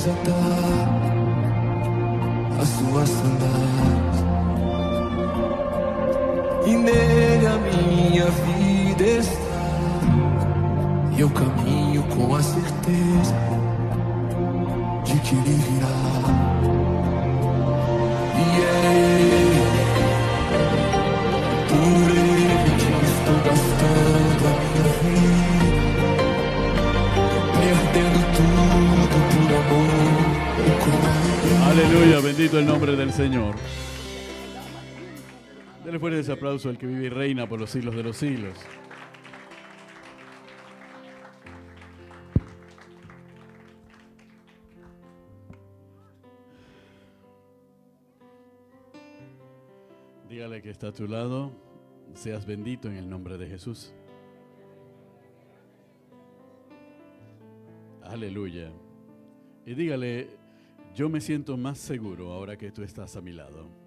desatar as suas sandálias, e nele a minha vida está, e eu caminho com a certeza de que ele virá. E é ele, por ele que estou gastando a minha vida, perdendo tudo por amor e com ele. Aleluya, bendito el nombre del Señor. Dele fuerte ese aplauso al que vive y reina por los siglos de los siglos. Dígale que está a tu lado, seas bendito en el nombre de Jesús. Aleluya. Y dígale, yo me siento más seguro ahora que tú estás a mi lado.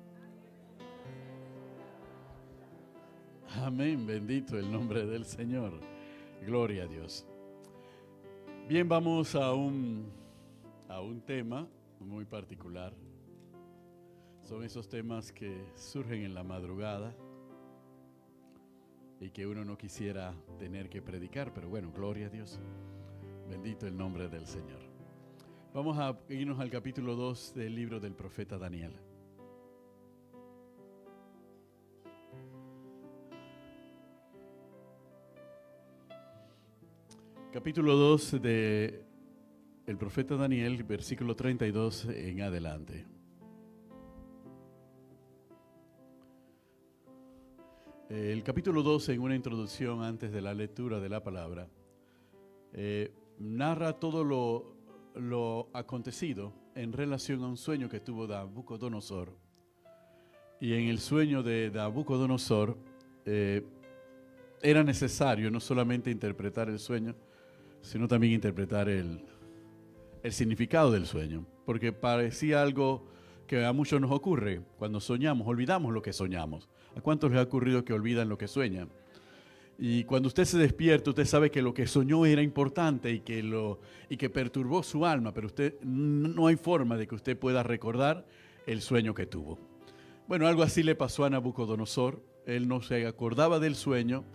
Amén, bendito el nombre del Señor. Gloria a Dios. Bien, vamos a un tema muy particular. Son esos temas que surgen en la madrugada y que uno no quisiera tener que predicar, pero bueno, gloria a Dios. Bendito el nombre del Señor. Vamos a irnos al capítulo 2 del libro del profeta Daniel. Capítulo 2 de el profeta Daniel, versículo 32 en adelante. El capítulo 2, en una introducción antes de la lectura de la palabra, narra todo lo acontecido en relación a un sueño que tuvo Nabucodonosor. Y en el sueño de Nabucodonosor era necesario no solamente interpretar el sueño, sino también interpretar el significado del sueño, porque parecía algo que a muchos nos ocurre cuando soñamos, olvidamos lo que soñamos. ¿A cuántos les ha ocurrido que olvidan lo que sueñan? Y cuando usted se despierta, usted sabe que lo que soñó era importante y que perturbó su alma, pero no hay forma de que usted pueda recordar el sueño que tuvo. Bueno, algo así le pasó a Nabucodonosor. Él no se acordaba del sueño,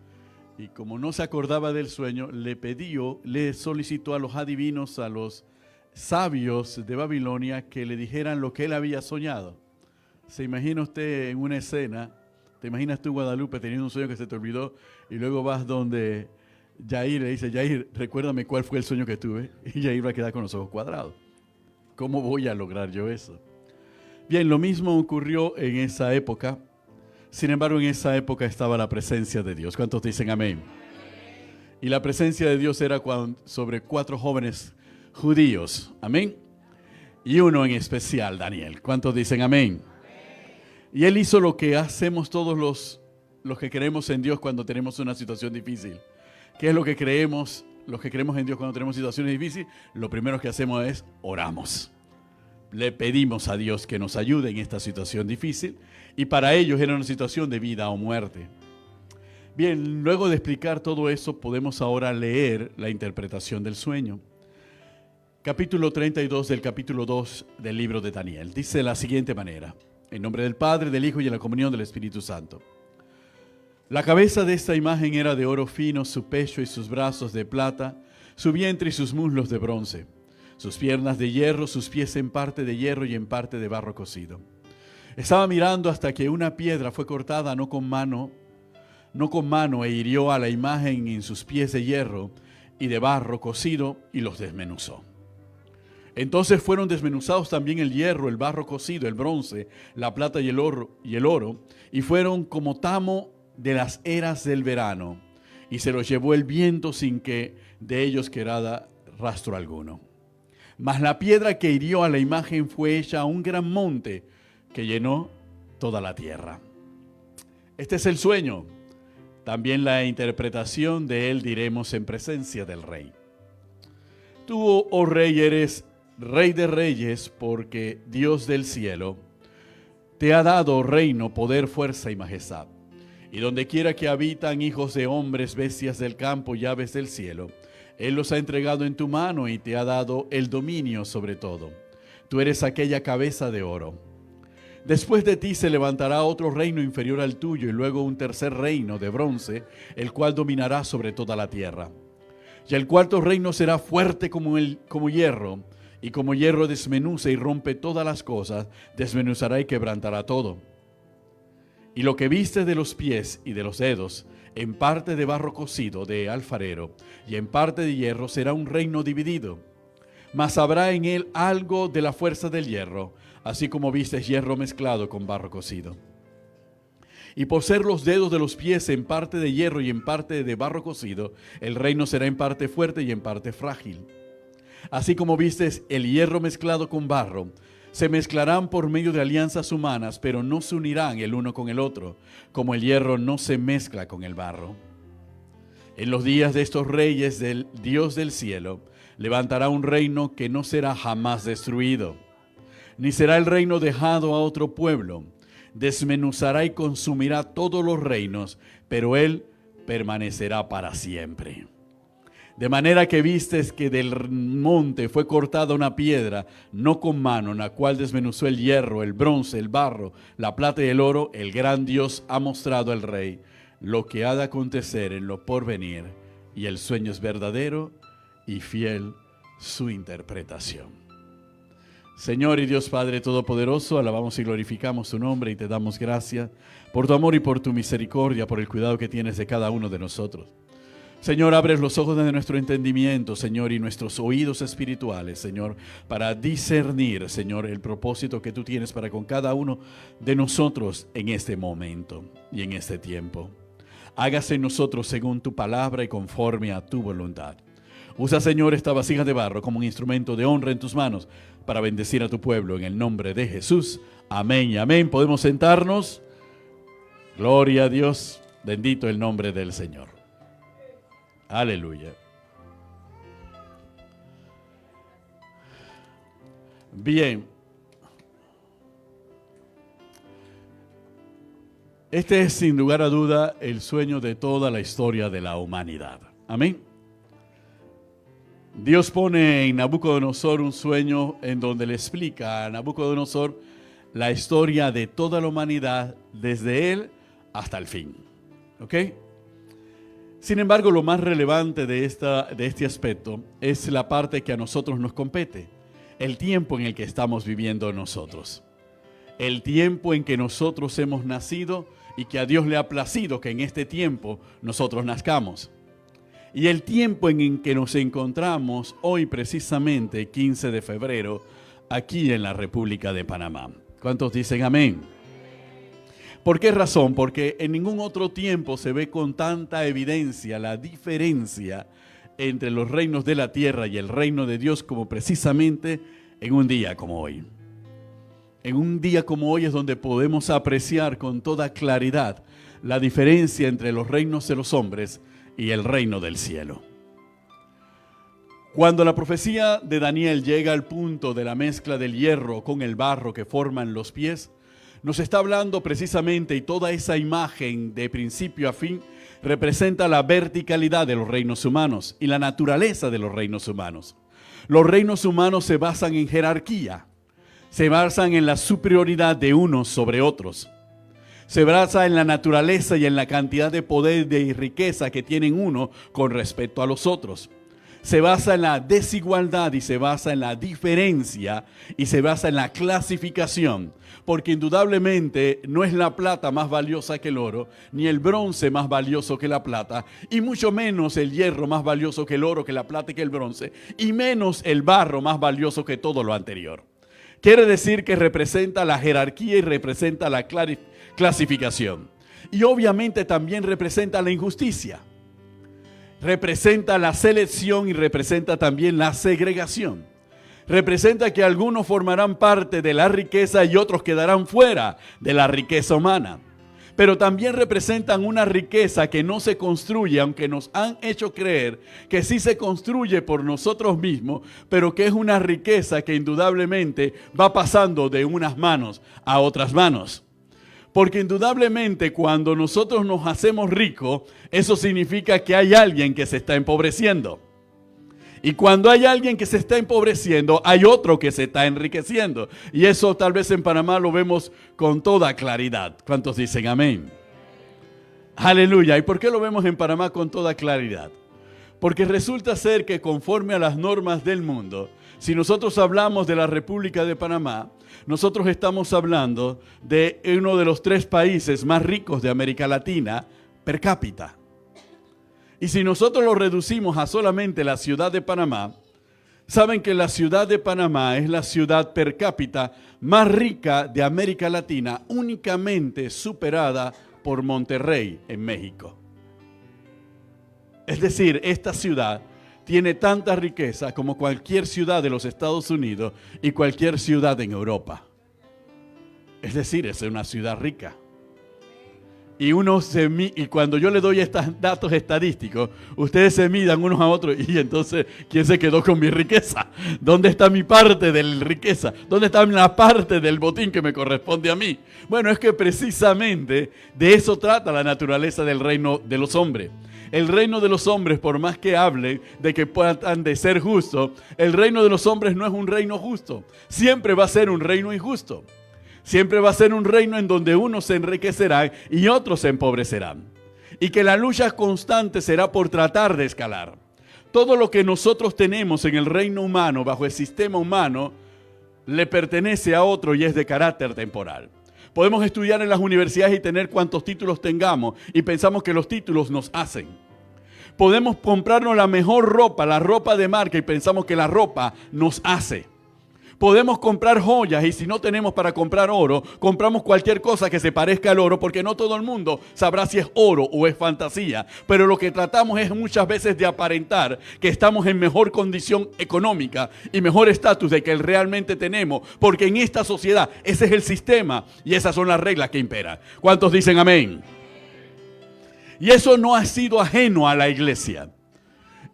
y como no se acordaba del sueño, le solicitó a los adivinos, a los sabios de Babilonia, que le dijeran lo que él había soñado. ¿Se imagina usted en una escena? ¿Te imaginas tú, Guadalupe, teniendo un sueño que se te olvidó y luego vas donde Yair le dice, Yair, recuérdame cuál fue el sueño que tuve? Y Yair va a quedar con los ojos cuadrados. ¿Cómo voy a lograr yo eso? Bien, lo mismo ocurrió en esa época. Sin embargo, en esa época estaba la presencia de Dios. ¿Cuántos dicen amén? Y la presencia de Dios era sobre 4 jóvenes judíos. Amén. Y uno en especial, Daniel. ¿Cuántos dicen amén? Y él hizo lo que hacemos todos los que creemos en Dios cuando tenemos una situación difícil. ¿Qué es lo que creemos? Los que creemos en Dios cuando tenemos situaciones difíciles, lo primero que hacemos es oramos. Le pedimos a Dios que nos ayude en esta situación difícil, y para ellos era una situación de vida o muerte. Bien, luego de explicar todo eso, podemos ahora leer la interpretación del sueño. Capítulo 32 del capítulo 2 del libro de Daniel. Dice de la siguiente manera: en nombre del Padre, del Hijo y en la comunión del Espíritu Santo. La cabeza de esta imagen era de oro fino, su pecho y sus brazos de plata, su vientre y sus muslos de bronce, sus piernas de hierro, sus pies en parte de hierro y en parte de barro cocido. Estaba mirando hasta que una piedra fue cortada no con mano e hirió a la imagen en sus pies de hierro y de barro cocido y los desmenuzó. Entonces fueron desmenuzados también el hierro, el barro cocido, el bronce, la plata y el oro, y fueron como tamo de las eras del verano, y se los llevó el viento sin que de ellos quedara rastro alguno. Mas la piedra que hirió a la imagen fue hecha un gran monte que llenó toda la tierra. Este es el sueño. También la interpretación de él diremos en presencia del rey. Tú, oh rey, eres rey de reyes, porque Dios del cielo te ha dado reino, poder, fuerza y majestad. Y donde quiera que habitan hijos de hombres, bestias del campo y aves del cielo, Él los ha entregado en tu mano y te ha dado el dominio sobre todo. Tú eres aquella cabeza de oro. Después de ti se levantará otro reino inferior al tuyo y luego un tercer reino de bronce, el cual dominará sobre toda la tierra. Y el cuarto reino será fuerte como hierro, y como hierro desmenuza y rompe todas las cosas, desmenuzará y quebrantará todo. Y lo que viste de los pies y de los dedos, en parte de barro cocido de alfarero y en parte de hierro, será un reino dividido. Mas habrá en él algo de la fuerza del hierro, así como viste hierro mezclado con barro cocido. Y por ser los dedos de los pies en parte de hierro y en parte de barro cocido, el reino será en parte fuerte y en parte frágil. Así como vistes el hierro mezclado con barro, se mezclarán por medio de alianzas humanas, pero no se unirán el uno con el otro, como el hierro no se mezcla con el barro. En los días de estos reyes del Dios del cielo, levantará un reino que no será jamás destruido, ni será el reino dejado a otro pueblo. Desmenuzará y consumirá todos los reinos, pero él permanecerá para siempre. De manera que vistes que del monte fue cortada una piedra, no con mano, en la cual desmenuzó el hierro, el bronce, el barro, la plata y el oro. El gran Dios ha mostrado al rey lo que ha de acontecer en lo porvenir, y el sueño es verdadero y fiel su interpretación. Señor y Dios Padre Todopoderoso, alabamos y glorificamos tu nombre y te damos gracias por tu amor y por tu misericordia, por el cuidado que tienes de cada uno de nosotros. Señor, abres los ojos de nuestro entendimiento, Señor, y nuestros oídos espirituales, Señor, para discernir, Señor, el propósito que tú tienes para con cada uno de nosotros en este momento y en este tiempo. Hágase en nosotros según tu palabra y conforme a tu voluntad. Usa, Señor, esta vasija de barro como un instrumento de honra en tus manos para bendecir a tu pueblo en el nombre de Jesús. Amén y amén. ¿Podemos sentarnos? Gloria a Dios. Bendito el nombre del Señor. Aleluya. Bien. Este es sin lugar a duda el sueño de toda la historia de la humanidad. Amén. Dios pone en Nabucodonosor un sueño en donde le explica a Nabucodonosor la historia de toda la humanidad desde él hasta el fin. ¿Ok? Sin embargo, lo más relevante de este aspecto es la parte que a nosotros nos compete, el tiempo en el que estamos viviendo nosotros. El tiempo en que nosotros hemos nacido y que a Dios le ha placido que en este tiempo nosotros nazcamos. Y el tiempo en que nos encontramos hoy precisamente, 15 de febrero, aquí en la República de Panamá. ¿Cuántos dicen amén? ¿Por qué razón? Porque en ningún otro tiempo se ve con tanta evidencia la diferencia entre los reinos de la tierra y el reino de Dios como precisamente en un día como hoy. En un día como hoy es donde podemos apreciar con toda claridad la diferencia entre los reinos de los hombres y el reino del cielo. Cuando la profecía de Daniel llega al punto de la mezcla del hierro con el barro que forman los pies, nos está hablando precisamente, y toda esa imagen de principio a fin representa la verticalidad de los reinos humanos y la naturaleza de los reinos humanos. Los reinos humanos se basan en jerarquía, se basan en la superioridad de unos sobre otros. Se basa en la naturaleza y en la cantidad de poder y riqueza que tienen uno con respecto a los otros. Se basa en la desigualdad y se basa en la diferencia y se basa en la clasificación, porque indudablemente no es la plata más valiosa que el oro, ni el bronce más valioso que la plata, y mucho menos el hierro más valioso que el oro, que la plata y que el bronce, y menos el barro más valioso que todo lo anterior. Quiere decir que representa la jerarquía y representa la clasificación. Y obviamente también representa la injusticia. Representa la selección y representa también la segregación. Representa que algunos formarán parte de la riqueza y otros quedarán fuera de la riqueza humana. Pero también representan una riqueza que no se construye, aunque nos han hecho creer que sí se construye por nosotros mismos, pero que es una riqueza que indudablemente va pasando de unas manos a otras manos. Porque indudablemente cuando nosotros nos hacemos ricos, eso significa que hay alguien que se está empobreciendo. Y cuando hay alguien que se está empobreciendo, hay otro que se está enriqueciendo. Y eso tal vez en Panamá lo vemos con toda claridad. ¿Cuántos dicen amén? Aleluya. ¿Y por qué lo vemos en Panamá con toda claridad? Porque resulta ser que conforme a las normas del mundo, si nosotros hablamos de la República de Panamá, nosotros estamos hablando de uno de los 3 países más ricos de América Latina per cápita. Y si nosotros lo reducimos a solamente la ciudad de Panamá, saben que la ciudad de Panamá es la ciudad per cápita más rica de América Latina, únicamente superada por Monterrey en México. Es decir, esta ciudad tiene tanta riqueza como cualquier ciudad de los Estados Unidos y cualquier ciudad en Europa. Es decir, es una ciudad rica. Y cuando yo le doy estos datos estadísticos, ustedes se midan unos a otros y entonces, ¿quién se quedó con mi riqueza? ¿Dónde está mi parte de la riqueza? ¿Dónde está la parte del botín que me corresponde a mí? Bueno, es que precisamente de eso trata la naturaleza del reino de los hombres. El reino de los hombres, por más que hablen de que puedan de ser justos, el reino de los hombres no es un reino justo. Siempre va a ser un reino injusto. Siempre va a ser un reino en donde unos se enriquecerán y otros se empobrecerán. Y que la lucha constante será por tratar de escalar. Todo lo que nosotros tenemos en el reino humano, bajo el sistema humano, le pertenece a otro y es de carácter temporal. Podemos estudiar en las universidades y tener cuantos títulos tengamos y pensamos que los títulos nos hacen. Podemos comprarnos la mejor ropa, la ropa de marca, y pensamos que la ropa nos hace. Podemos comprar joyas y si no tenemos para comprar oro, compramos cualquier cosa que se parezca al oro porque no todo el mundo sabrá si es oro o es fantasía. Pero lo que tratamos es muchas veces de aparentar que estamos en mejor condición económica y mejor estatus de que realmente tenemos, porque en esta sociedad ese es el sistema y esas son las reglas que imperan. ¿Cuántos dicen amén? Y eso no ha sido ajeno a la iglesia.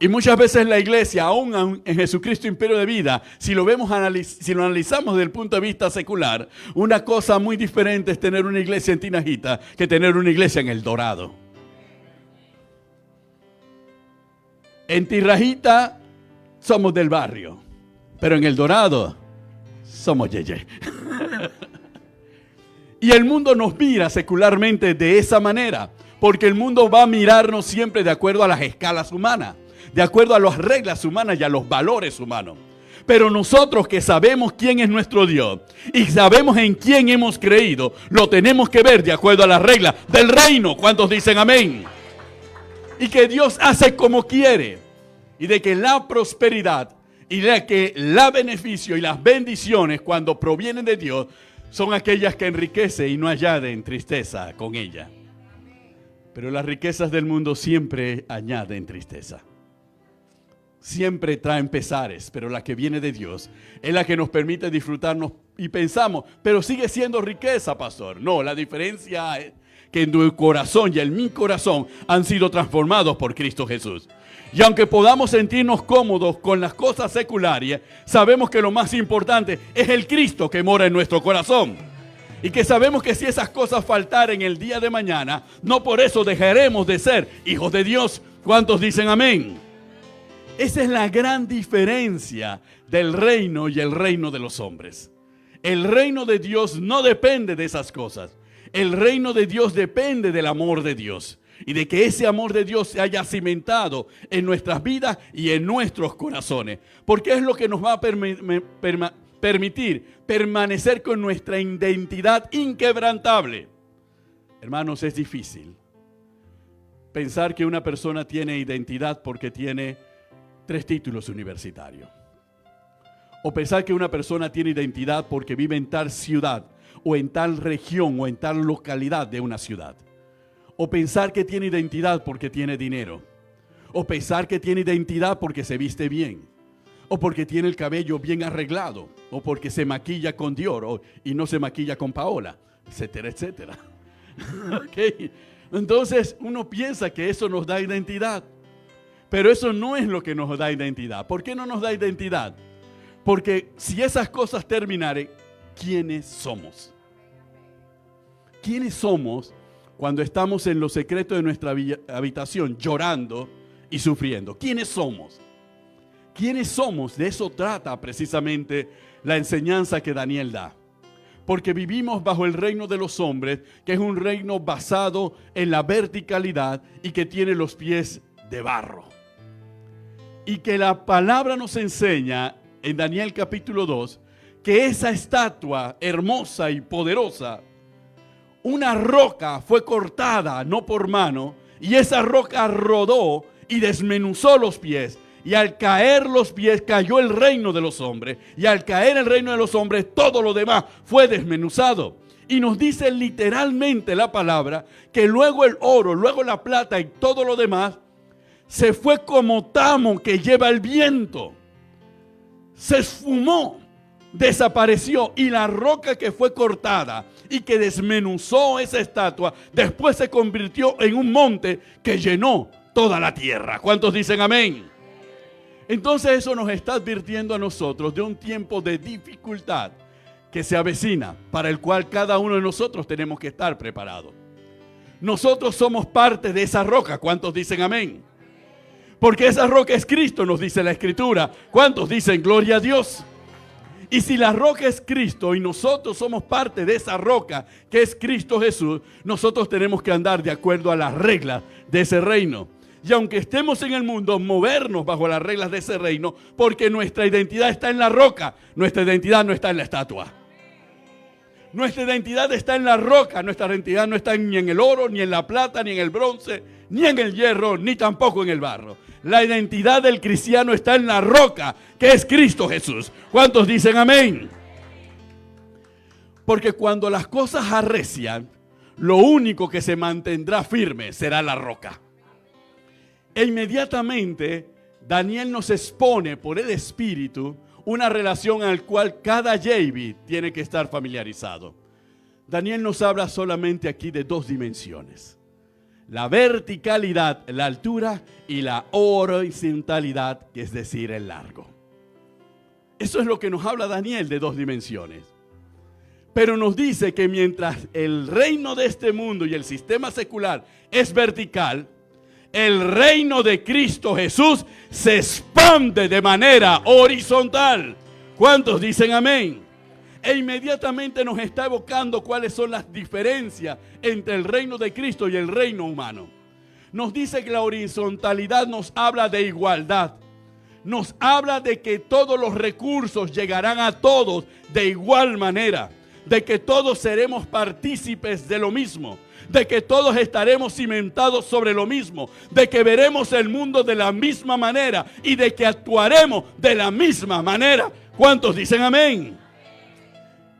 Y muchas veces la iglesia, aún en Jesucristo Imperio de Vida, si lo analizamos desde el punto de vista secular, una cosa muy diferente es tener una iglesia en Tinajita que tener una iglesia en El Dorado. En Tinajita somos del barrio, pero en El Dorado somos yeye. Y el mundo nos mira secularmente de esa manera, porque el mundo va a mirarnos siempre de acuerdo a las escalas humanas, de acuerdo a las reglas humanas y a los valores humanos. Pero nosotros que sabemos quién es nuestro Dios y sabemos en quién hemos creído, lo tenemos que ver de acuerdo a las reglas del reino. ¿Cuántos dicen amén? Y que Dios hace como quiere. Y de que la prosperidad y de que la beneficio y las bendiciones cuando provienen de Dios son aquellas que enriquece y no añaden tristeza con ella. Pero las riquezas del mundo siempre añaden tristeza. Siempre traen pesares, pero la que viene de Dios es la que nos permite disfrutarnos y pensamos, pero sigue siendo riqueza, pastor. No, la diferencia es que en tu corazón y en mi corazón han sido transformados por Cristo Jesús. Y aunque podamos sentirnos cómodos con las cosas seculares, sabemos que lo más importante es el Cristo que mora en nuestro corazón. Y que sabemos que si esas cosas faltaren el día de mañana, no por eso dejaremos de ser hijos de Dios. ¿Cuántos dicen amén? Esa es la gran diferencia del reino y el reino de los hombres. El reino de Dios no depende de esas cosas. El reino de Dios depende del amor de Dios. Y de que ese amor de Dios se haya cimentado en nuestras vidas y en nuestros corazones. Porque es lo que nos va a permitir permanecer con nuestra identidad inquebrantable. Hermanos, es difícil pensar que una persona tiene identidad porque tiene 3 títulos universitarios. O pensar que una persona tiene identidad porque vive en tal ciudad o en tal región o en tal localidad de una ciudad. O pensar que tiene identidad porque tiene dinero. O pensar que tiene identidad porque se viste bien. O porque tiene el cabello bien arreglado. O porque se maquilla con Dior y no se maquilla con Paola, etcétera, etcétera. Okay. Entonces uno piensa que eso nos da identidad. Pero eso no es lo que nos da identidad. ¿Por qué no nos da identidad? Porque si esas cosas terminaren, ¿quiénes somos? ¿Quiénes somos cuando estamos en lo secreto de nuestra habitación llorando y sufriendo? ¿Quiénes somos? ¿Quiénes somos? De eso trata precisamente la enseñanza que Daniel da. Porque vivimos bajo el reino de los hombres, que es un reino basado en la verticalidad y que tiene los pies de barro. Y que la palabra nos enseña en Daniel capítulo 2, que esa estatua hermosa y poderosa, una roca fue cortada, no por mano, y esa roca rodó y desmenuzó los pies. Y al caer los pies, cayó el reino de los hombres. Y al caer el reino de los hombres, todo lo demás fue desmenuzado. Y nos dice literalmente la palabra que luego el oro, luego la plata y todo lo demás se fue como tamo que lleva el viento. Se esfumó, desapareció, y la roca que fue cortada y que desmenuzó esa estatua, después se convirtió en un monte que llenó toda la tierra. ¿Cuántos dicen amén? Entonces eso nos está advirtiendo a nosotros de un tiempo de dificultad que se avecina, para el cual cada uno de nosotros tenemos que estar preparados. Nosotros somos parte de esa roca. ¿Cuántos dicen amén? Porque esa roca es Cristo, nos dice la Escritura. ¿Cuántos dicen gloria a Dios? Y si la roca es Cristo y nosotros somos parte de esa roca que es Cristo Jesús, nosotros tenemos que andar de acuerdo a las reglas de ese reino. Y aunque estemos en el mundo, movernos bajo las reglas de ese reino, porque nuestra identidad está en la roca, nuestra identidad no está en la estatua. Nuestra identidad está en la roca, nuestra identidad no está ni en el oro, ni en la plata, ni en el bronce, ni en el hierro, ni tampoco en el barro. La identidad del cristiano está en la roca, que es Cristo Jesús. ¿Cuántos dicen amén? Porque cuando las cosas arrecian, lo único que se mantendrá firme será la roca. E inmediatamente Daniel nos expone por el Espíritu una relación al cual cada Javi tiene que estar familiarizado. Daniel nos habla solamente aquí de dos dimensiones: la verticalidad, la altura, y la horizontalidad, que es decir, el largo. Eso es lo que nos habla Daniel, de dos dimensiones. Pero nos dice que mientras el reino de este mundo y el sistema secular es vertical, el reino de Cristo Jesús se expande de manera horizontal. ¿Cuántos dicen amén? E inmediatamente nos está evocando cuáles son las diferencias entre el reino de Cristo y el reino humano. Nos dice que la horizontalidad nos habla de igualdad. Nos habla de que todos los recursos llegarán a todos de igual manera. De que todos seremos partícipes de lo mismo. De que todos estaremos cimentados sobre lo mismo, de que veremos el mundo de la misma manera y de que actuaremos de la misma manera. ¿Cuántos dicen amén?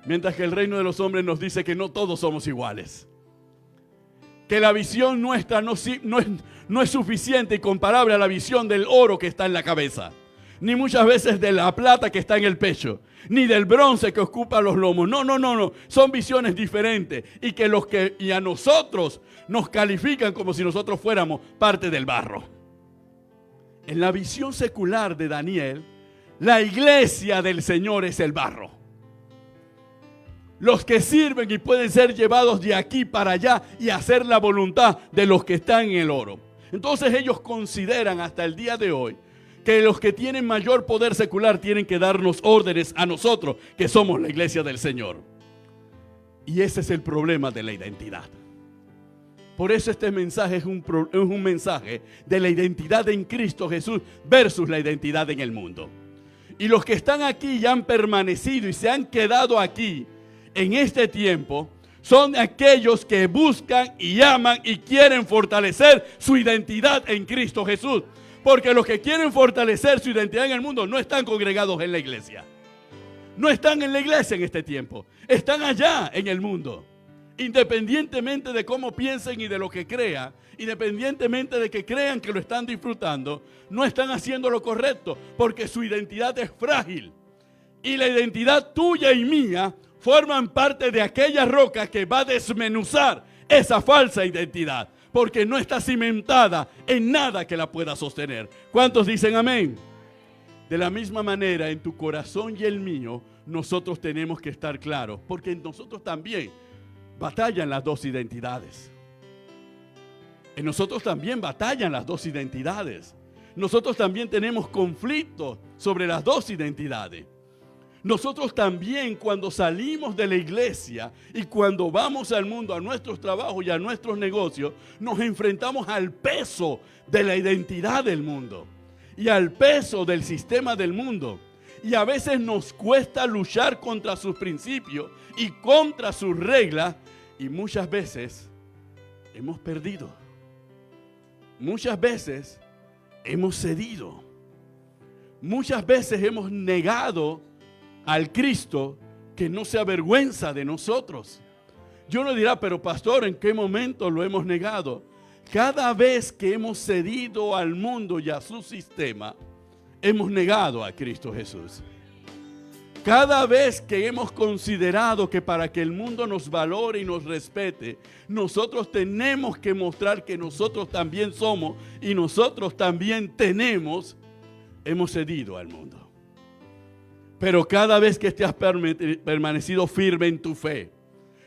Mientras que el reino de los hombres nos dice que no todos somos iguales. Que la visión nuestra no es suficiente y comparable a la visión del oro que está en la cabeza. Ni muchas veces de la plata que está en el pecho, ni del bronce que ocupa los lomos. No. Son visiones diferentes y a nosotros nos califican como si nosotros fuéramos parte del barro. En la visión secular de Daniel, la iglesia del Señor es el barro. Los que sirven y pueden ser llevados de aquí para allá y hacer la voluntad de los que están en el oro. Entonces ellos consideran hasta el día de hoy que los que tienen mayor poder secular tienen que darnos órdenes a nosotros, que somos la iglesia del Señor. Y ese es el problema de la identidad. Por eso este mensaje es un mensaje de la identidad en Cristo Jesús versus la identidad en el mundo. Y los que están aquí y han permanecido y se han quedado aquí en este tiempo son aquellos que buscan y aman y quieren fortalecer su identidad en Cristo Jesús. Porque los que quieren fortalecer su identidad en el mundo no están congregados en la iglesia. No están en la iglesia en este tiempo. Están allá en el mundo. Independientemente de cómo piensen y de lo que crean, independientemente de que crean que lo están disfrutando, no están haciendo lo correcto porque su identidad es frágil. Y la identidad tuya y mía forman parte de aquella roca que va a desmenuzar esa falsa identidad. Porque no está cimentada en nada que la pueda sostener. ¿Cuántos dicen amén? De la misma manera, en tu corazón y el mío, nosotros tenemos que estar claros. Porque en nosotros también batallan las dos identidades. En nosotros también batallan las dos identidades. nosotros también tenemos conflictos sobre las dos identidades. Nosotros también, cuando salimos de la iglesia y cuando vamos al mundo, a nuestros trabajos y a nuestros negocios, nos enfrentamos al peso de la identidad del mundo y al peso del sistema del mundo. Y a veces nos cuesta luchar contra sus principios y contra sus reglas, y muchas veces hemos perdido. Muchas veces hemos cedido. Muchas veces hemos negado al Cristo que no se avergüenza de nosotros. Yo no dirá, pero pastor, ¿en qué momento lo hemos negado? Cada vez que hemos cedido al mundo y a su sistema, hemos negado a Cristo Jesús. Cada vez que hemos considerado que para que el mundo nos valore y nos respete, nosotros tenemos que mostrar que nosotros también somos y nosotros también tenemos, hemos cedido al mundo. Pero cada vez que te has permanecido firme en tu fe,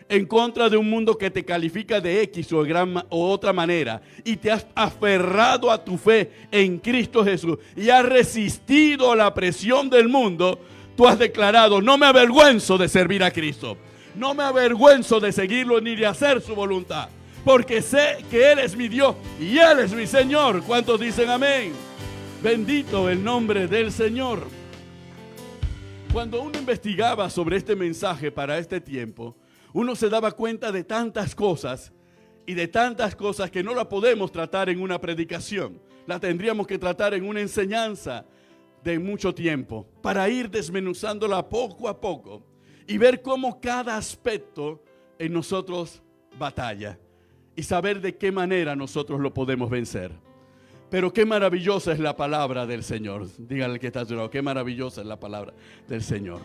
en contra de un mundo que te califica de X o otra manera, y te has aferrado a tu fe en Cristo Jesús y has resistido a la presión del mundo, tú has declarado: no me avergüenzo de servir a Cristo, no me avergüenzo de seguirlo ni de hacer su voluntad, porque sé que Él es mi Dios y Él es mi Señor. ¿Cuántos dicen amén? Bendito el nombre del Señor. Cuando uno investigaba sobre este mensaje para este tiempo, uno se daba cuenta de tantas cosas y de tantas cosas que no la podemos tratar en una predicación. La tendríamos que tratar en una enseñanza de mucho tiempo para ir desmenuzándola poco a poco y ver cómo cada aspecto en nosotros batalla y saber de qué manera nosotros lo podemos vencer. Pero qué maravillosa es la palabra del Señor. Dígale al que está a su lado, qué maravillosa es la palabra del Señor.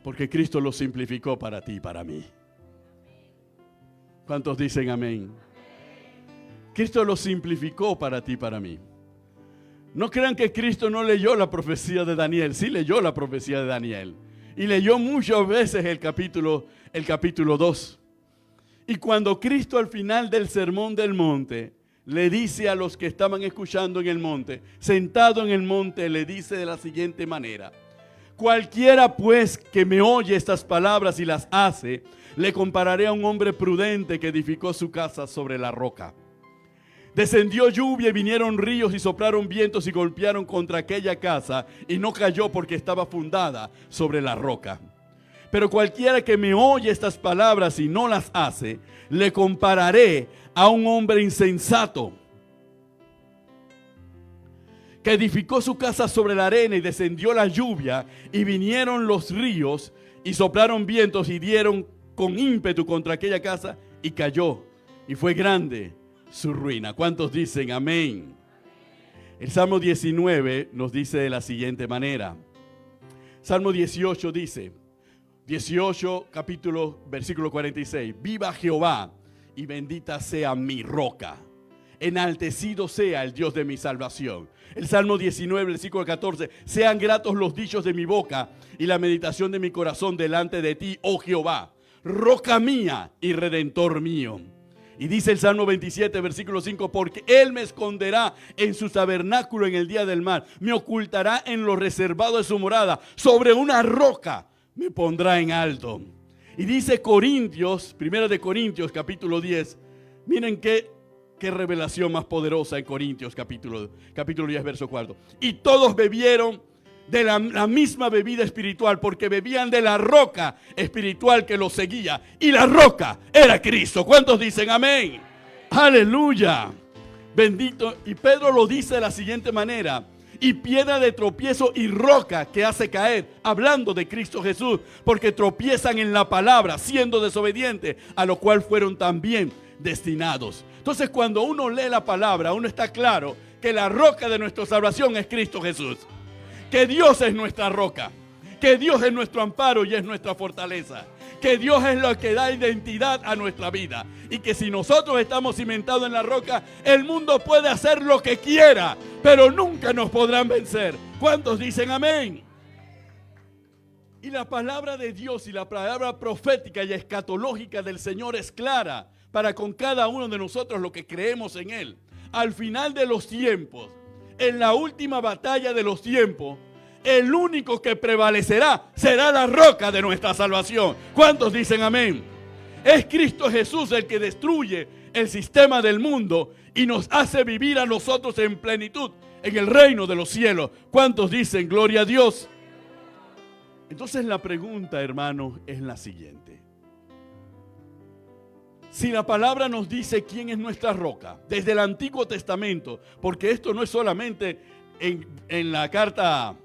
Porque Cristo lo simplificó para ti y para mí. ¿Cuántos dicen amén? Cristo lo simplificó para ti y para mí. No crean que Cristo no leyó la profecía de Daniel. Sí leyó la profecía de Daniel. Y leyó muchas veces el capítulo 2. Y cuando Cristo al final del sermón del monte le dice a los que estaban escuchando en el monte, sentado en el monte, le dice de la siguiente manera: cualquiera pues que me oye estas palabras y las hace, le compararé a un hombre prudente que edificó su casa sobre la roca. Descendió lluvia y vinieron ríos y soplaron vientos y golpearon contra aquella casa y no cayó porque estaba fundada sobre la roca. Pero cualquiera que me oye estas palabras y no las hace, le compararé a un hombre insensato que edificó su casa sobre la arena y descendió la lluvia y vinieron los ríos y soplaron vientos y dieron con ímpetu contra aquella casa y cayó y fue grande su ruina. ¿Cuántos dicen amén? El Salmo 19 nos dice de la siguiente manera. Salmo 18 dice, 18 capítulo versículo 46: viva Jehová y bendita sea mi roca, enaltecido sea el Dios de mi salvación. El Salmo 19 versículo 14: sean gratos los dichos de mi boca y la meditación de mi corazón delante de ti, oh Jehová, roca mía y redentor mío. Y dice el Salmo 27 versículo 5: porque Él me esconderá en su tabernáculo en el día del mal, me ocultará en lo reservado de su morada, sobre una roca me pondrá en alto. Y dice Corintios, 1 de Corintios capítulo 10, miren qué revelación más poderosa en Corintios capítulo 10 verso 4. Y todos bebieron de la misma bebida espiritual, porque bebían de la roca espiritual que los seguía, y la roca era Cristo. ¿Cuántos dicen amén? Aleluya, bendito. Y Pedro lo dice de la siguiente manera: y piedra de tropiezo y roca que hace caer, hablando de Cristo Jesús, porque tropiezan en la palabra, siendo desobedientes, a lo cual fueron también destinados. Entonces, cuando uno lee la palabra, uno está claro que la roca de nuestra salvación es Cristo Jesús, que Dios es nuestra roca, que Dios es nuestro amparo y es nuestra fortaleza, que Dios es lo que da identidad a nuestra vida, y que si nosotros estamos cimentados en la roca, el mundo puede hacer lo que quiera, pero nunca nos podrán vencer. ¿Cuántos dicen amén? Y la palabra de Dios y la palabra profética y escatológica del Señor es clara para con cada uno de nosotros lo que creemos en Él. al final de los tiempos, en la última batalla de los tiempos, el único que prevalecerá será la roca de nuestra salvación. ¿Cuántos dicen amén? Es Cristo Jesús el que destruye el sistema del mundo y nos hace vivir a nosotros en plenitud en el reino de los cielos. ¿Cuántos dicen gloria a Dios? Entonces la pregunta, hermanos, es la siguiente. Si la palabra nos dice quién es nuestra roca, desde el Antiguo Testamento, porque esto no es solamente en la carta,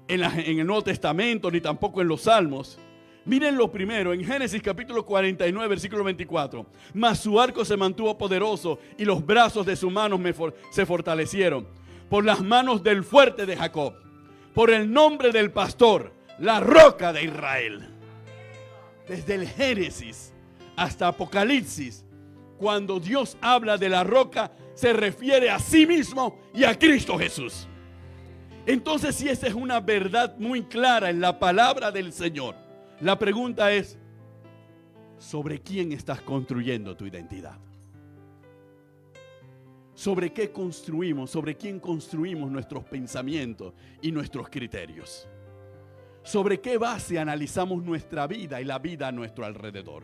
en el Nuevo Testamento, ni tampoco en los Salmos. Miren lo primero, en Génesis capítulo 49, versículo 24. Mas su arco se mantuvo poderoso y los brazos de su mano se fortalecieron. Por las manos del fuerte de Jacob, por el nombre del pastor, la roca de Israel. Desde el Génesis hasta Apocalipsis, cuando Dios habla de la roca, se refiere a sí mismo y a Cristo Jesús. Entonces, si esa es una verdad muy clara en la palabra del Señor, la pregunta es, ¿sobre quién estás construyendo tu identidad? ¿Sobre qué construimos? ¿Sobre quién construimos nuestros pensamientos y nuestros criterios? ¿Sobre qué base analizamos nuestra vida y la vida a nuestro alrededor?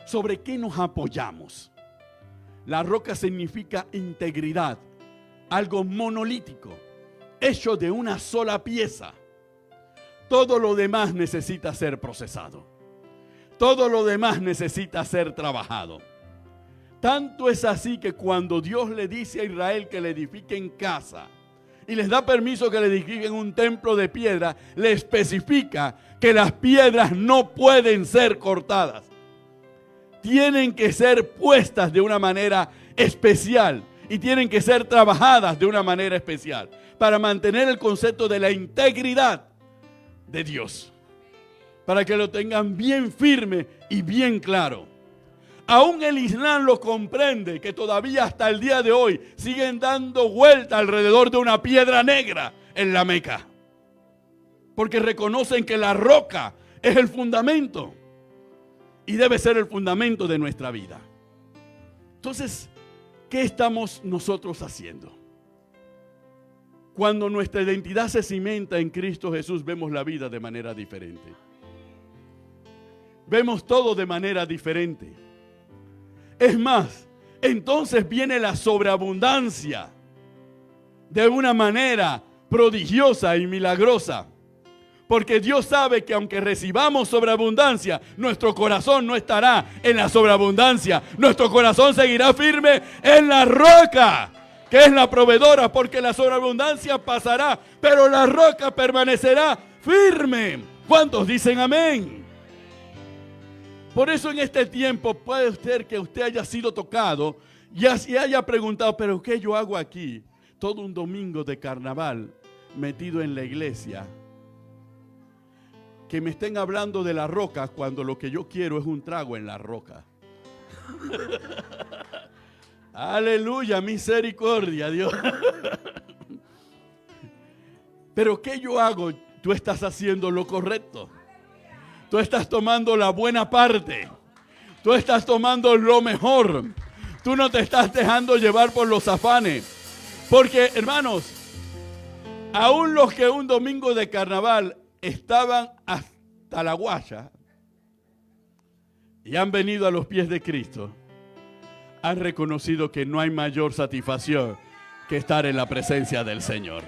¿Sobre qué nos apoyamos? La roca significa integridad, algo monolítico, hecho de una sola pieza. Todo lo demás necesita ser procesado. Todo lo demás necesita ser trabajado. Tanto es así que cuando Dios le dice a Israel que le edifiquen casa y les da permiso que le edifiquen un templo de piedra, le especifica que las piedras no pueden ser cortadas. Tienen que ser puestas de una manera especial y tienen que ser trabajadas de una manera especial para mantener el concepto de la integridad de Dios, para que lo tengan bien firme y bien claro. Aún el Islam lo comprende, que todavía hasta el día de hoy siguen dando vuelta alrededor de una piedra negra en la Meca, porque reconocen que la roca es el fundamento y debe ser el fundamento de nuestra vida. Entonces, ¿qué estamos nosotros haciendo? Cuando nuestra identidad se cimenta en Cristo Jesús, vemos la vida de manera diferente. Vemos todo de manera diferente. Es más, entonces viene la sobreabundancia de una manera prodigiosa y milagrosa. Porque Dios sabe que aunque recibamos sobreabundancia, nuestro corazón no estará en la sobreabundancia. Nuestro corazón seguirá firme en la roca, que es la proveedora, porque la sobreabundancia pasará, pero la roca permanecerá firme. ¿Cuántos dicen amén? Por eso en este tiempo puede ser que usted haya sido tocado y haya preguntado, ¿pero qué yo hago aquí? Todo un domingo de carnaval metido en la iglesia. Que me estén hablando de la roca cuando lo que yo quiero es un trago en la roca. Aleluya, misericordia, Dios. Pero ¿qué yo hago? Tú estás haciendo lo correcto. Tú estás tomando la buena parte. Tú estás tomando lo mejor. Tú no te estás dejando llevar por los afanes. Porque, hermanos, aún los que un domingo de carnaval estaban hasta la guaya y han venido a los pies de Cristo, han reconocido que no hay mayor satisfacción que estar en la presencia del Señor.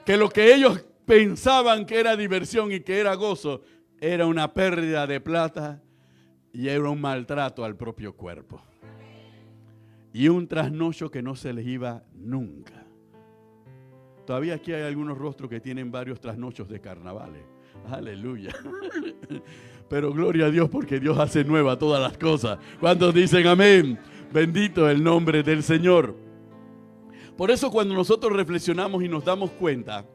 Que lo que ellos pensaban que era diversión y que era gozo, era una pérdida de plata y era un maltrato al propio cuerpo. Y un trasnocho que no se les iba nunca. Todavía aquí hay algunos rostros que tienen varios trasnochos de carnavales. Aleluya. Pero gloria a Dios porque Dios hace nueva todas las cosas. ¿Cuántos dicen amén? Bendito el nombre del Señor. Por eso cuando nosotros reflexionamos y nos damos cuenta,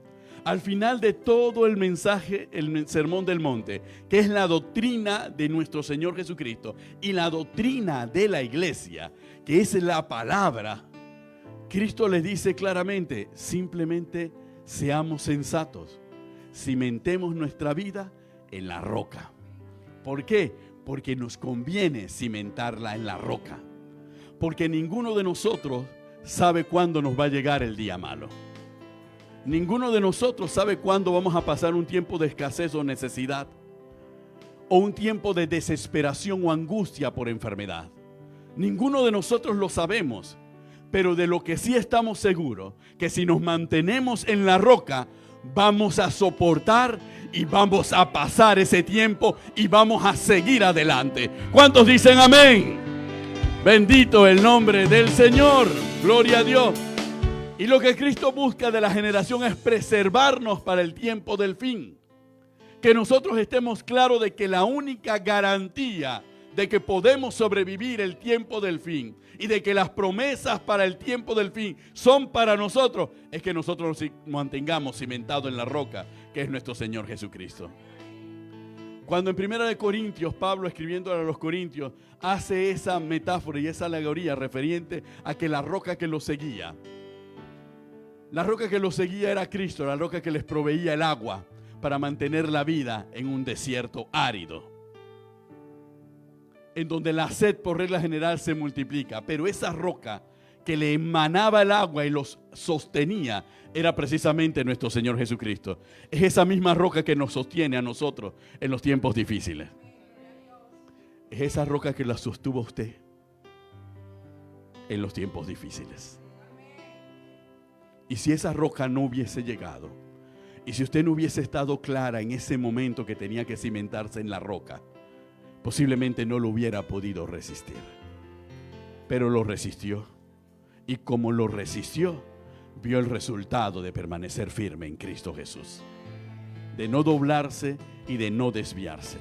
al final de todo el mensaje, el sermón del monte, que es la doctrina de nuestro Señor Jesucristo y la doctrina de la iglesia, que es la palabra, Cristo les dice claramente, simplemente seamos sensatos, cimentemos nuestra vida en la roca. ¿Por qué? Porque nos conviene cimentarla en la roca. Porque ninguno de nosotros sabe cuándo nos va a llegar el día malo. Ninguno de nosotros sabe cuándo vamos a pasar un tiempo de escasez o necesidad, o un tiempo de desesperación o angustia por enfermedad. Ninguno de nosotros lo sabemos, pero de lo que sí estamos seguros, que si nos mantenemos en la roca, vamos a soportar y vamos a pasar ese tiempo y vamos a seguir adelante. ¿Cuántos dicen amén? Bendito el nombre del Señor. Gloria a Dios. Y lo que Cristo busca de la generación es preservarnos para el tiempo del fin. Que nosotros estemos claros de que la única garantía de que podemos sobrevivir el tiempo del fin y de que las promesas para el tiempo del fin son para nosotros, es que nosotros nos mantengamos cimentados en la roca, que es nuestro Señor Jesucristo. Cuando en 1 Corintios, Pablo escribiendo a los Corintios, hace esa metáfora y esa alegoría referente a que la roca que los seguía, era Cristo, la roca que les proveía el agua para mantener la vida en un desierto árido, en donde la sed por regla general se multiplica, pero esa roca que le emanaba el agua y los sostenía era precisamente nuestro Señor Jesucristo. Es esa misma roca que nos sostiene a nosotros en los tiempos difíciles. Es esa roca que la sostuvo usted en los tiempos difíciles. Y si esa roca no hubiese llegado, y si usted no hubiese estado clara en ese momento que tenía que cimentarse en la roca, posiblemente no lo hubiera podido resistir. Pero lo resistió. Y como lo resistió, vio el resultado de permanecer firme en Cristo Jesús. De no doblarse y de no desviarse.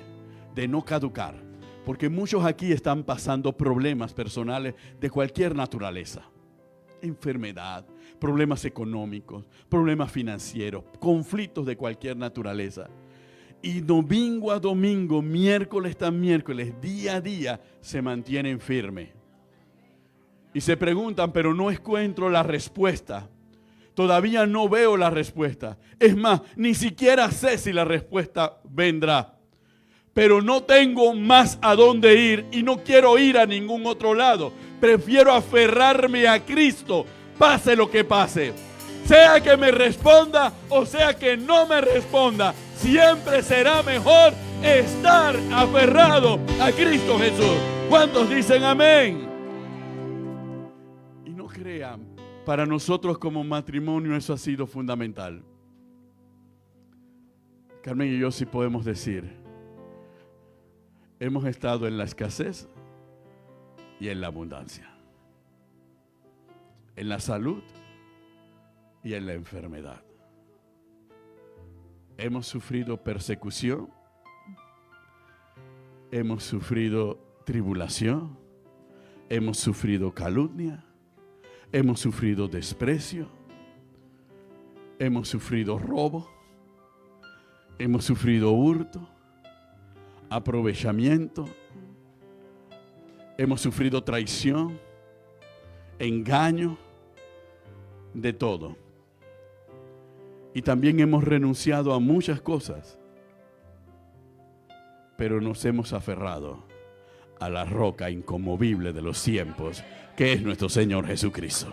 De no caducar. Porque muchos aquí están pasando problemas personales de cualquier naturaleza. Enfermedad, problemas económicos, problemas financieros, conflictos de cualquier naturaleza. Y domingo a domingo, miércoles tras miércoles, día a día, se mantienen firmes. Y se preguntan, pero no encuentro la respuesta. Todavía no veo la respuesta. Es más, ni siquiera sé si la respuesta vendrá. Pero no tengo más a dónde ir y no quiero ir a ningún otro lado. Prefiero aferrarme a Cristo, pase lo que pase. Sea que me responda o sea que no me responda, siempre será mejor estar aferrado a Cristo Jesús. ¿Cuántos dicen amén? Y no crean, para nosotros como matrimonio eso ha sido fundamental. Carmen y yo sí podemos decir, hemos estado en la escasez y en la abundancia, en la salud y en la enfermedad. Hemos sufrido persecución, hemos sufrido tribulación, hemos sufrido calumnia, hemos sufrido desprecio, hemos sufrido robo, hemos sufrido hurto, aprovechamiento, hemos sufrido traición, engaño, de todo. Y también hemos renunciado a muchas cosas, pero nos hemos aferrado a la roca inconmovible de los tiempos, que es nuestro Señor Jesucristo.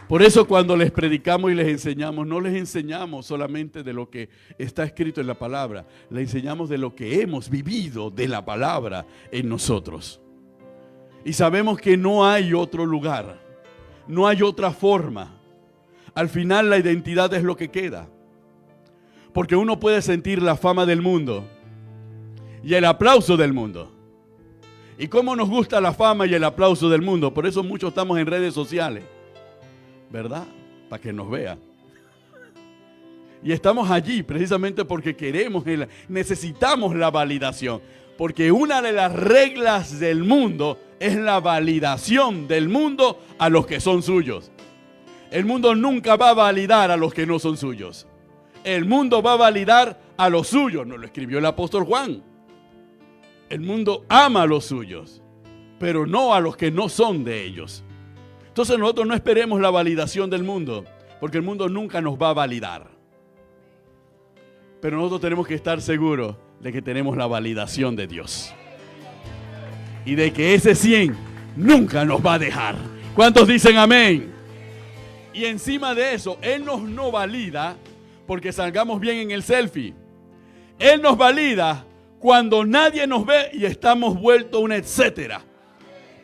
Por eso cuando les predicamos y les enseñamos, no les enseñamos solamente de lo que está escrito en la palabra, les enseñamos de lo que hemos vivido de la palabra en nosotros. Y sabemos que no hay otro lugar, no hay otra forma. Al final la identidad es lo que queda. Porque uno puede sentir la fama del mundo y el aplauso del mundo. ¿Y cómo nos gusta la fama y el aplauso del mundo? Por eso muchos estamos en redes sociales, ¿verdad? Para que nos vean. Y estamos allí precisamente porque necesitamos la validación. Porque una de las reglas del mundo es la validación del mundo a los que son suyos. El mundo nunca va a validar a los que no son suyos. El mundo va a validar a los suyos. Nos lo escribió el apóstol Juan. El mundo ama a los suyos, pero no a los que no son de ellos. Entonces nosotros no esperemos la validación del mundo, porque el mundo nunca nos va a validar. Pero nosotros tenemos que estar seguros de que tenemos la validación de Dios. y de que ese 100 nunca nos va a dejar. ¿Cuántos dicen amén? Y encima de eso, Él nos no valida porque salgamos bien en el selfie. Él nos valida cuando nadie nos ve y estamos vueltos un etcétera.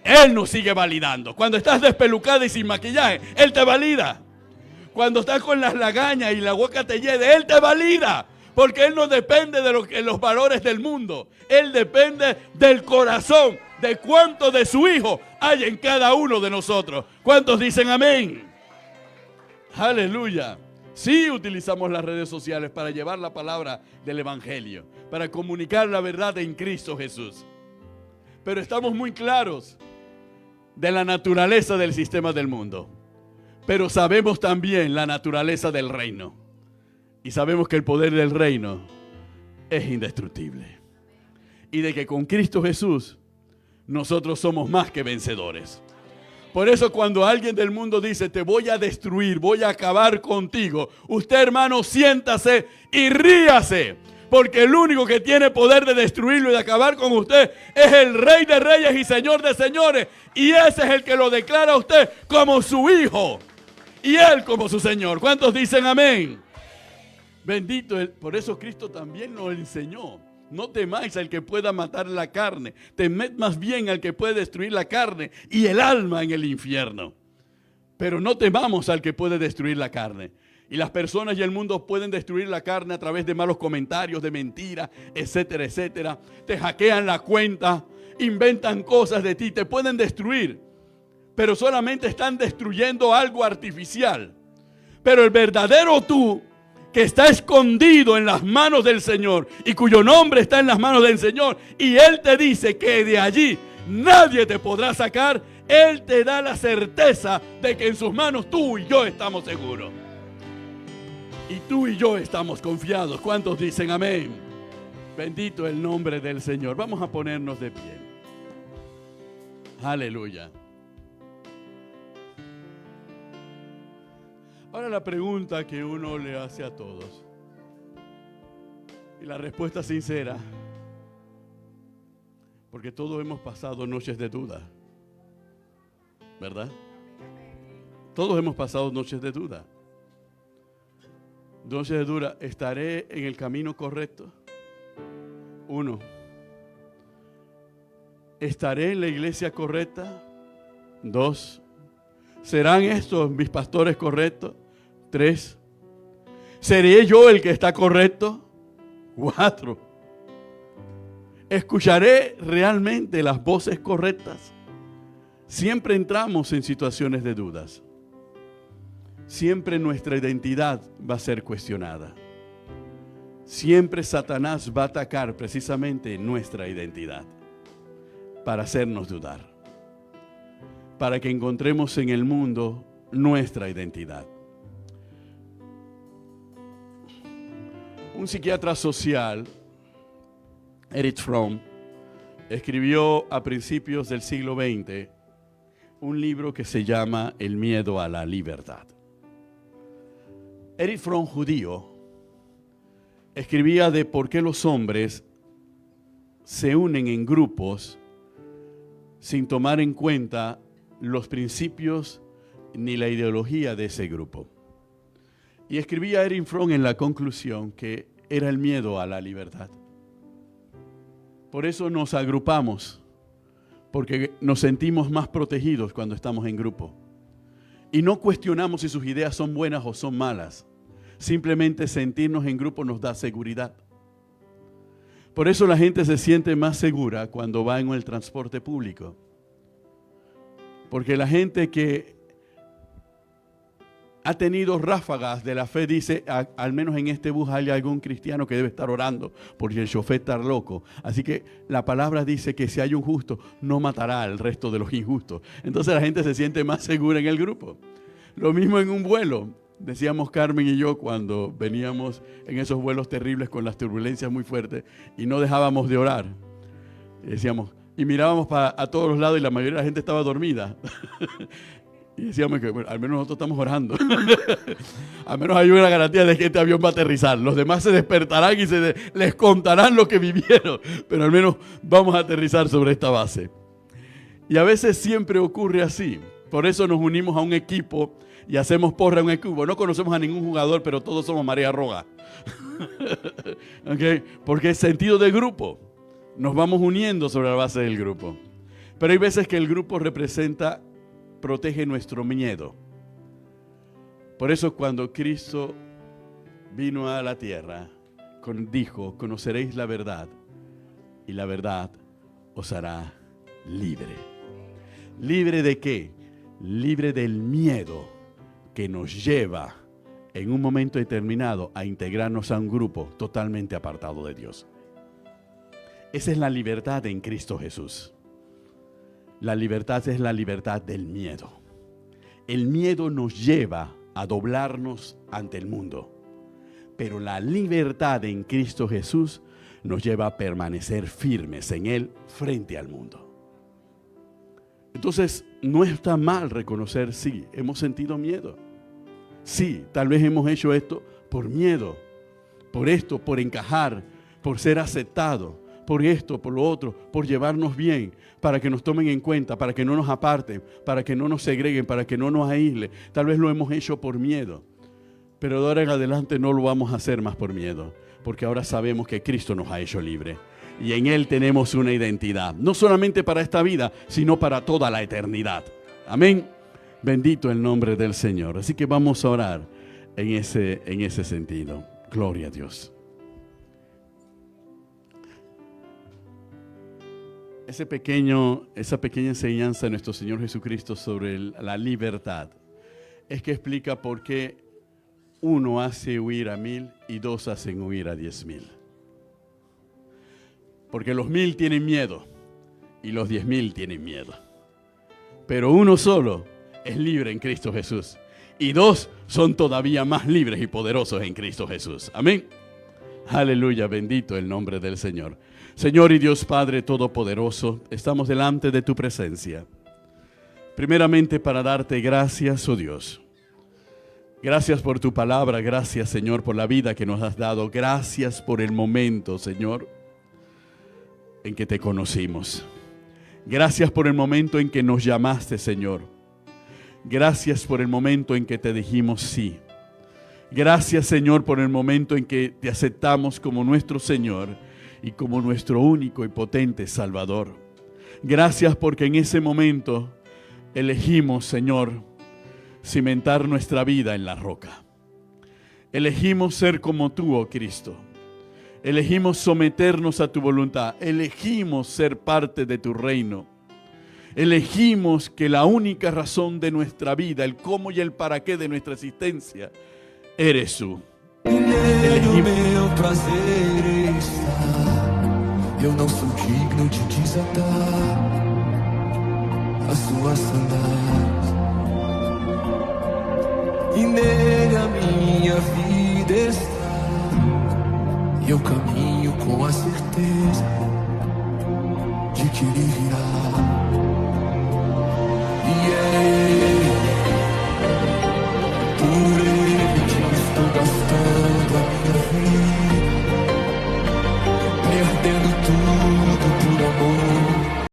Él nos sigue validando. Cuando estás despelucada y sin maquillaje, Él te valida. Cuando estás con las lagañas y la boca te hiede, Él te valida. Porque Él no depende de los valores del mundo. Él depende del corazón, de cuánto de su Hijo hay en cada uno de nosotros. ¿Cuántos dicen amén? Aleluya. Sí utilizamos las redes sociales para llevar la palabra del Evangelio, para comunicar la verdad en Cristo Jesús. Pero estamos muy claros de la naturaleza del sistema del mundo. Pero sabemos también la naturaleza del reino. Y sabemos que el poder del reino es indestructible. Y de que con Cristo Jesús nosotros somos más que vencedores. Por eso cuando alguien del mundo dice, te voy a destruir, voy a acabar contigo, usted, hermano, siéntase y ríase. Porque el único que tiene poder de destruirlo y de acabar con usted es el Rey de Reyes y Señor de Señores. Y ese es el que lo declara a usted como su hijo. Y Él como su Señor. ¿Cuántos dicen amén? Bendito Él. Por eso Cristo también nos enseñó. No temáis al que pueda matar la carne. Temed más bien al que puede destruir la carne y el alma en el infierno. Pero no temamos al que puede destruir la carne. Y las personas y el mundo pueden destruir la carne a través de malos comentarios, de mentiras, etcétera, etcétera. Te hackean la cuenta, inventan cosas de ti, te pueden destruir. Pero solamente están destruyendo algo artificial. Pero el verdadero tú, que está escondido en las manos del Señor y cuyo nombre está en las manos del Señor, y Él te dice que de allí nadie te podrá sacar, Él te da la certeza de que en sus manos tú y yo estamos seguros. Y tú y yo estamos confiados. ¿Cuántos dicen amén? Bendito el nombre del Señor. Vamos a ponernos de pie. Aleluya. Ahora la pregunta que uno le hace a todos, y la respuesta sincera, porque todos hemos pasado noches de duda, ¿verdad? Todos hemos pasado noches de duda. Noches de duda, ¿estaré en el camino correcto? 1. ¿Estaré en la iglesia correcta? 2. ¿Serán estos mis pastores correctos? 3. ¿Seré yo el que está correcto? 4. ¿Escucharé realmente las voces correctas? Siempre entramos en situaciones de dudas. Siempre nuestra identidad va a ser cuestionada. Siempre Satanás va a atacar precisamente nuestra identidad para hacernos dudar, para que encontremos en el mundo nuestra identidad. Un psiquiatra social, Erich Fromm, escribió a principios del siglo XX un libro que se llama El miedo a la libertad. Erich Fromm, judío, escribía de por qué los hombres se unen en grupos sin tomar en cuenta los principios ni la ideología de ese grupo. Y escribía Erich Fromm en la conclusión que era el miedo a la libertad. Por eso nos agrupamos, porque nos sentimos más protegidos cuando estamos en grupo. Y no cuestionamos si sus ideas son buenas o son malas. Simplemente sentirnos en grupo nos da seguridad. Por eso la gente se siente más segura cuando va en el transporte público. Porque la gente que ha tenido ráfagas de la fe dice, al menos en este bus hay algún cristiano que debe estar orando porque el chofer está loco. Así que la palabra dice que si hay un justo, no matará al resto de los injustos. Entonces la gente se siente más segura en el grupo. Lo mismo en un vuelo. Decíamos Carmen y yo cuando veníamos en esos vuelos terribles con las turbulencias muy fuertes y no dejábamos de orar. Decíamos, y mirábamos a todos los lados y la mayoría de la gente estaba dormida. Y decíamos que bueno, al menos nosotros estamos orando. Al menos hay una garantía de que este avión va a aterrizar. Los demás se despertarán y les contarán lo que vivieron. Pero al menos vamos a aterrizar sobre esta base. Y a veces siempre ocurre así. Por eso nos unimos a un equipo y hacemos porra a un equipo. No conocemos a ningún jugador, pero todos somos María Roja. ¿Okay? Porque es sentido de grupo. Nos vamos uniendo sobre la base del grupo. Pero hay veces que el grupo protege nuestro miedo. Por eso cuando Cristo vino a la tierra, dijo, conoceréis la verdad y la verdad os hará libre. ¿Libre de qué? Libre del miedo que nos lleva en un momento determinado a integrarnos a un grupo totalmente apartado de Dios. Esa es la libertad en Cristo Jesús. La libertad es la libertad del miedo. El miedo nos lleva a doblarnos ante el mundo. Pero la libertad en Cristo Jesús nos lleva a permanecer firmes en Él frente al mundo. Entonces, no está mal reconocer, sí, hemos sentido miedo. Sí, tal vez hemos hecho esto por miedo, por encajar, por ser aceptado, por esto, por lo otro, por llevarnos bien, para que nos tomen en cuenta, para que no nos aparten, para que no nos segreguen, para que no nos aíslen. Tal vez lo hemos hecho por miedo, pero de ahora en adelante no lo vamos a hacer más por miedo, porque ahora sabemos que Cristo nos ha hecho libre. Y en Él tenemos una identidad, no solamente para esta vida, sino para toda la eternidad. Amén. Bendito el nombre del Señor. Así que vamos a orar en ese sentido. Gloria a Dios. Esa pequeña enseñanza de nuestro Señor Jesucristo sobre la libertad es que explica por qué uno hace huir a 1000 y 2 hacen huir a 10,000. Porque los 1000 tienen miedo y los 10,000 tienen miedo. Pero uno solo es libre en Cristo Jesús. Y 2 son todavía más libres y poderosos en Cristo Jesús. Amén. Aleluya, bendito el nombre del Señor. Señor y Dios Padre Todopoderoso, estamos delante de tu presencia. Primeramente para darte gracias, oh Dios. Gracias por tu palabra, gracias Señor por la vida que nos has dado. Gracias por el momento, Señor, en que te conocimos. Gracias por el momento en que nos llamaste, Señor. Gracias por el momento en que te dijimos sí. Gracias, Señor, por el momento en que te aceptamos como nuestro Señor y como nuestro único y potente Salvador. Gracias porque en ese momento elegimos, Señor, cimentar nuestra vida en la roca. Elegimos ser como tú, oh Cristo. Elegimos someternos a tu voluntad. Elegimos ser parte de tu reino. Elegimos que la única razón de nuestra vida, el cómo y el para qué de nuestra existencia, eres tú. Meu prazer está. Eu não sou digno de desatar as suas sandálias. E nele a minha vida está. E eu caminho com a certeza de que ele virá. E é